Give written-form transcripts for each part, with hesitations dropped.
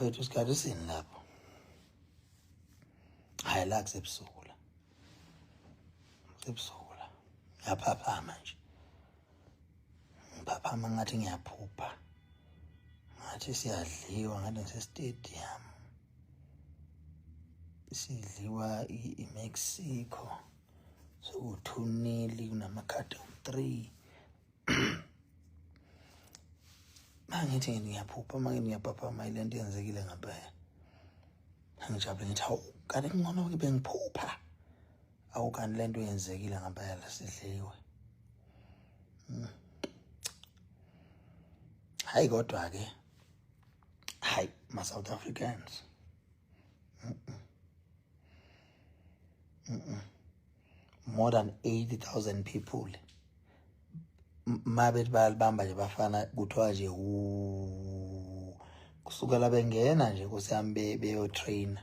bafethu isikhathi sini lapho hayi la kusebusuku la sebusuku la yaphaphama nje ngiphaphama ngathi ngiyaphupha ngathi siyadliwa ngathi ngisestadium sidliwa iMexico so 2-0 kunamakhadi 3 mangithi ngiyaphupha manje ngiyaphaphama ilento yenzekile ngempela ngijabule ngithi hawu kanti ngcono ke bengiphupha awukani lento yenzekile ngempela sidliwe hayi kodwa ke hayi ma South Africans more than 80,000 people mabethi bayalibamba nje bafana kuthiwa nje kusukela bengena nje kusiyami beyo train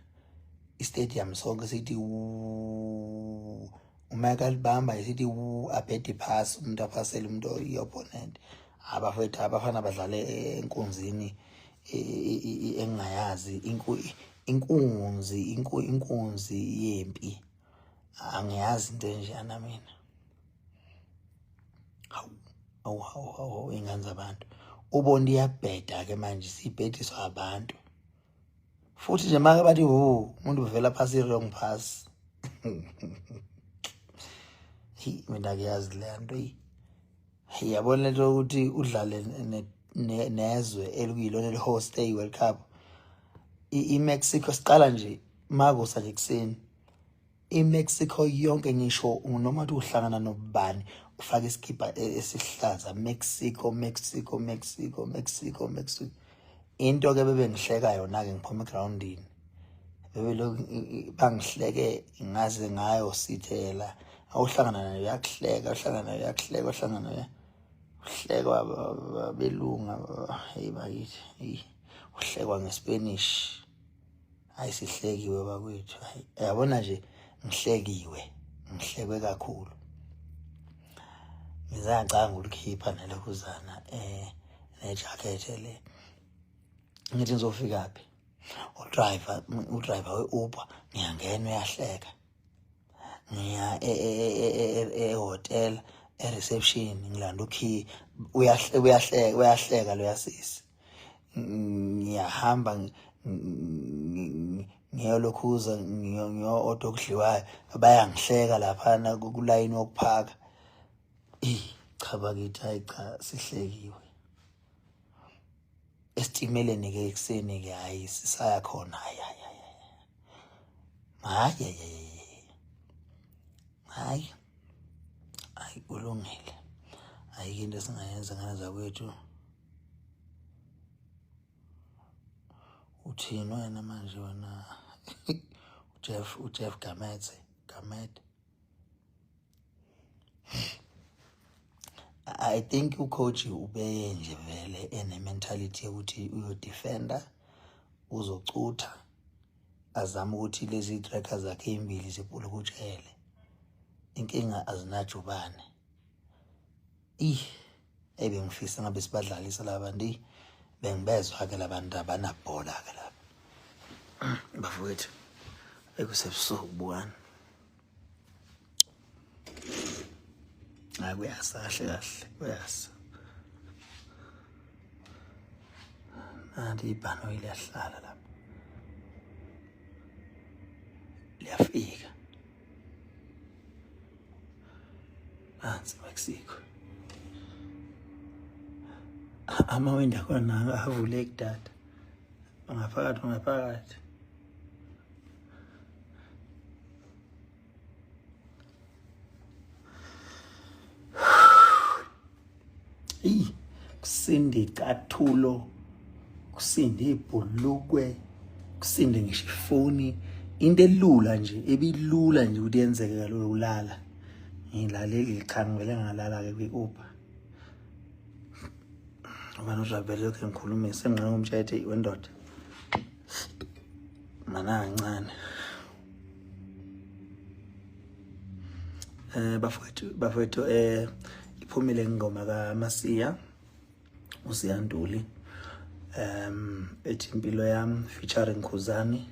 istadium sonke sithi umaka libamba sithi abedi pass umuntu aphasela umuntu iopponent abafethu abafana badlale enkunzini engayazi inkunzi yempi angiyazi into enjana mina hawu ingane zabantu ubondi yabheda ke manje sibhediswa abantu futhi nje manje bathi umuntu uvela phasi wrong pass mina ngiyazi le nto yabona lento ukuthi udlale nezwe elikuyilona elihost World Cup iMexico siqala nje makusa nje kuseni iMexico yonke ngisho noma uthi uhlangana nobani ufaka iskipa esihlaza Mexico into ke bebengihleka yona ke ngiphuma egroundini bebelo bangihleke ngaze ngayo sithela awuhlangana nayo yakuhleka uhlangana nayo uhlekwa belunga hey bayithi uhlekwa ngeSpanish ayisihlekiwe bakwethu yabona nje ngihlekwe kakhulu ngizangicanga ukukhipha nalokuzana nejacket le ngithi ngizofika phi udriver weUber ngiyangena uyahleka ngiya ehotel reception ngilanda ukey uyahleka lo yasisi ngiyahamba ngiyolokhuza ngiyo okudliwayo bayangihleka lapha kulayini wokuphaka cha bakithi hayi cha sihlekiwe esitimeleni ke ekseni ke hayi sisaya khona hayi ulungile ayike into singayenza ngane zakwethu uthini wena manje wena uJeff Gamete I think ucoach ubeye nje vele ene mentality ukuthi uyo defender uzocutha azama ukuthi lezi trackers zakhe imbili ziphula kutshele inkinga azinajubane ebengifisa ngabe sibadlalisa labantu bengibezwa ke labantu abanabhola ke lapha bafowethu ekusebusuku bukani akuyasa kahle kuyasa nanti ibhano liyahlala lapha liyafika nansi Mexico amawindi akhona avuleki data ngaphakathi kusindi kathulo kusindi ibhulukwe kusindi ngisho ifoni into elula nje ebilula nje ukuthi yenzeke kalula ulala ngilaleli likhangele ngalala ke kwiUber abantu ujabele ke ngikhulume senqanga umthethe wendoda mana kancane bafowethu iphumile ingoma kaMasiya uSiyanduli ethi impilo yami featuring Khuzani.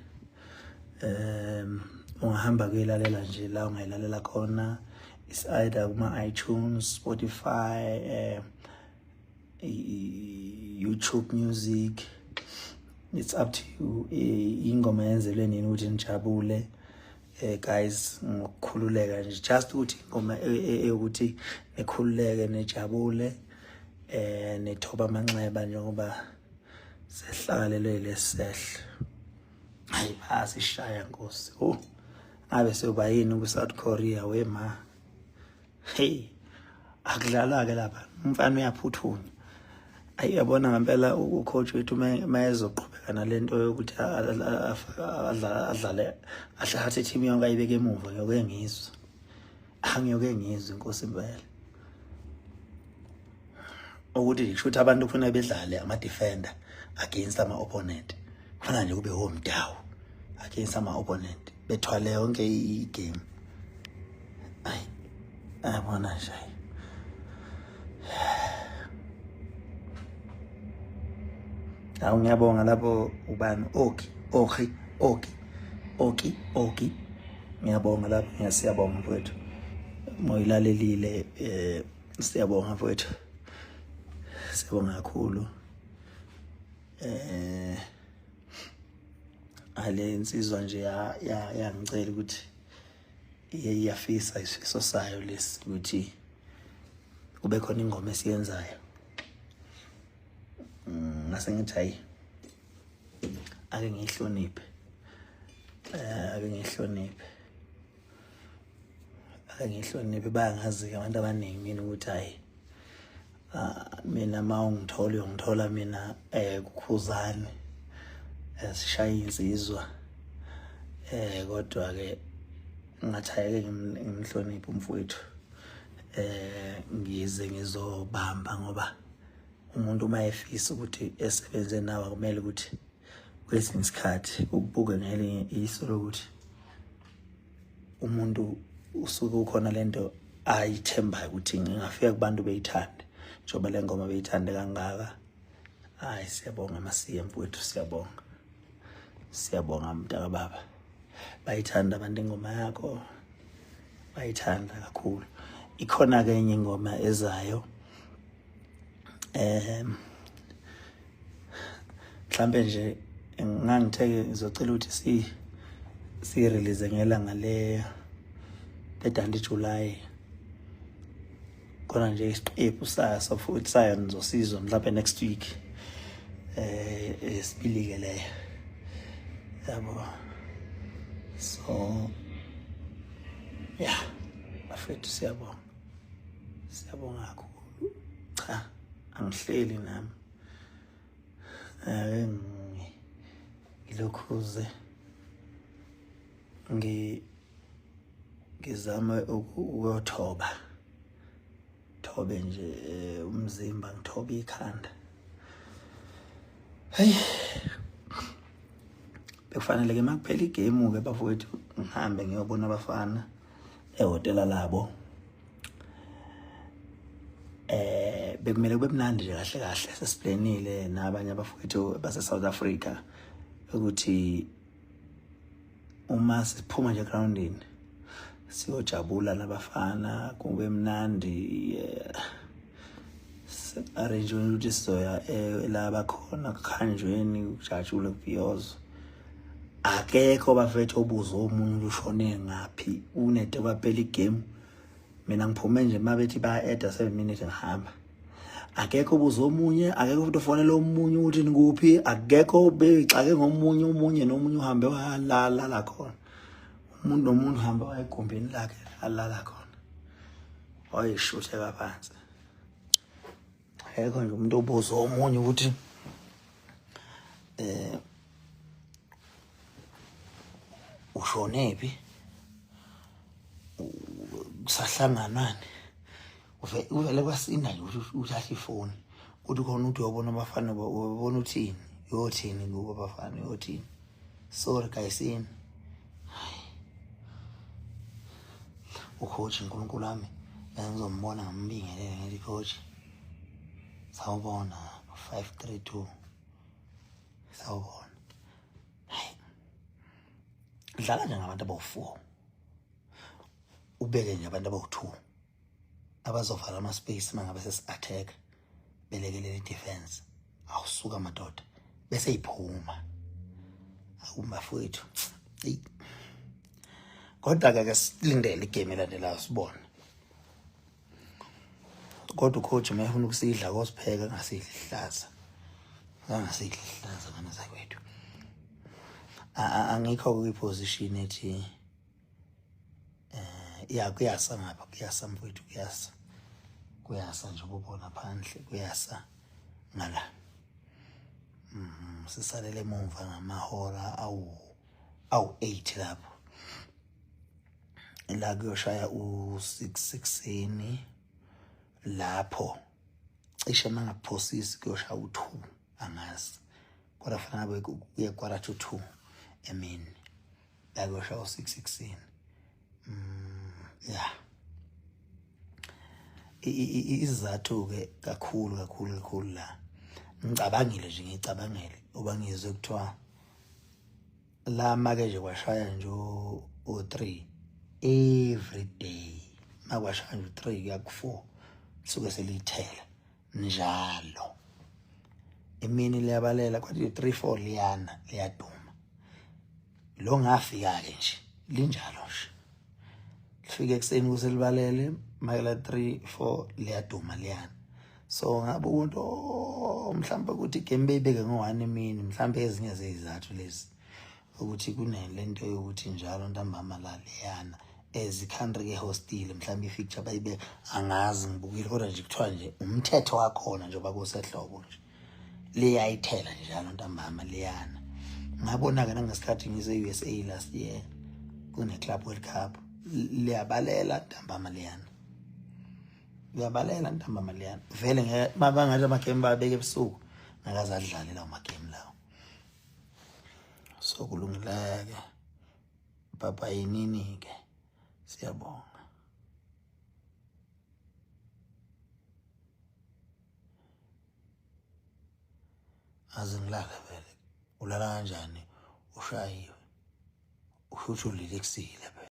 Ungahamba kuyilalela nje la ungayilalela khona, is either kuma iTunes, Spotify, YouTube Music. It's up to you. Ingoma yenzelwe nini ukuthi nijabule. Guys, ngokukhululeka nje, just ukuthi ingoma ukuthi nekhululeke nejabule, nethoba amanxeba njengoba sehlalelwe lesehle. Hayi basishaya Nkosi. Ngabe soba yini ku South Korea wema. Hey, akudlala ke lapha. Umfana uyaphuthuma. Ayabona ngempela ucoach wethu mayezoqhubeka nalento yokuthi adlale ahlahathe team yonke ayibeke emuva, ngiyoke ngizwe. Angiyoke ngizwe Nkosi impela. Ukuthi ngisho abantu kufuna bedlale ama defender against ama opponent. Kufana nje kube homdawo against ama opponent. Bethwale yonke i-game. Ayabona nje. Ngiyabonga lapho ubani Oki. Ngiyabonga lapho, ngiyasiyabonga mfowethu. Moyilalelile siyabonga mfowethu. Siyabonga kakhulu. Ale insizwa nje yangicela ukuthi iyafisa isifiso sayo lesi ukuthi kube khona ingoma esiyenzayo. Ngase ngithi hayi ake ngihloniphe. Bayangazi abantu abaningi mina ukuthi hayi mina ungithola mina kuKhuzani sishaya insizwa, kodwa ke ngathayeke ngimhloniphe umfowethu, ngize ngizobamba ngoba umuntu uma efisa ukuthi esebenze nawe kumele ukuthi kwesinye isikhathi ukubuke ngelinye iso lokuthi umuntu usuke ukhona lento ayithembayo ukuthi ngingafika kubantu beyithande njengoba le ngoma beyithande kangaka. Hayi siyabonga masiye mfowethu, siyabonga mntaka baba, bayithanda abantu ingoma yakho, bayithanda kakhulu. Ikhona ke enye ingoma ezayo mhlambe nje ngangitheke ngizocela ukuthi si release ngelanga le 3 July. Khona nje isiqephu saso futhi sayo nizosizwa mhlawumbe next week. Esibili ke le yabo. So yeah, bafethu siyabonga kakhulu. Cha, angihleli nami ngilokhuze ngizama ukuthoba nje umzimba, ngithobe ikhanda. Hey, bekufanele ke makuphela igame ke bafowethu ngihambe ngiyobona abafana ehotela labo. Bekumele kube mnandi nje kahle sesiplanile nabanye abafowethu base South Africa ukuthi uma siphuma nje groundini siyojabula nabafana, kube mnandi. Arrange ukuthi sizoya la bakhona khanjweni ujatshule kubhiyozo. Akekho bafethu obuza omunye ushone ngaphi, unede kwaphela igame. Mina ngiphume nje mabethi baya-add 7 minutes ngihamba. Akekho obuza omunye, akekho futhi ofonela omunye ukuthi nikuphi, akekho bexake ngomunye nomunye uhambe walala khona. Umuntu nomuntu uhambe wayegumbini lakhe alala khona, wayeshutheka phansi. Akekho nje umuntu obuza omunye ukuthi ushonephi, kusahlanganani. Uvele kwasinda nje ukuthi uthathe ifoni uthi khona uthi uyabona abafana ubona uthini, uyothini kubo abafana, uyothini. Sorry guys, ucoach uNkulunkulu wami bengizombona ngambingelele ngithi coach sawubona 532 sawubona dlala nje ngabantu abawu4 ubeke nje abantu abawu2 abazovala ama space mangabe sesi attack belekelele defense awusuka madoda bese iphuma akubafowethu kodwa ke silindele igame elandelayo sibone kodwa ucoach mayefuna ukusidla kosipheka ngasidla ihlaza angasidla ihlaza kana zakwethu angikho kwiposition ethi kuyasa ngapha kuyasa mfowethu kuyasa nje ubona phandle kuyasa ngala sisalele emuva ngamahora awu8 lapho la kuyoshaya u6 ekseni lapho cishe mangaphosisi kuyoshaya u2 angazi kodwa fanele kuye quarter to 2 emini la kuyoshaya u6 ekseni yeah izathu ke kakhulu la ngicabangile nje ngicabangele uba ngizwe kuthiwa la make nje kwashaya nje u3 every day makwashaya nje u3 kuya ku4 suke selithela njalo emini liyabalela kwathi u3-4 liyana liyaduma lo ngafika ke nje linjalo nje lifike ekseni kuselibalele makela 3-4 liyaduma liyana so ngabe umuntu mhlawumbe ukuthi game beyibeke ngo1 emini mhlawumbe ezinye zezizathu lezi ukuthi kunelento yokuthi njalo ntambama la liyana country ke hostile mhlawumbe ifixture bayibe angazi ngibukile kodwa nje kuthiwa nje umthetho wakhona nje bakusehlobo nje liyayithela njalo ntambama liyana ngabona ke nangesikhathi ngise USA last year kune Club World Cup liyabalela ntambama liyana uyabalela ntambama liyana vele ngeke mabangathi amagame babeke ebusuku ngakaze adlale lawo magame lawo so kulungileke baba yinini ke siyabonga azingilala vele ulala kanjani ushayiwe ushuthi ulile kusile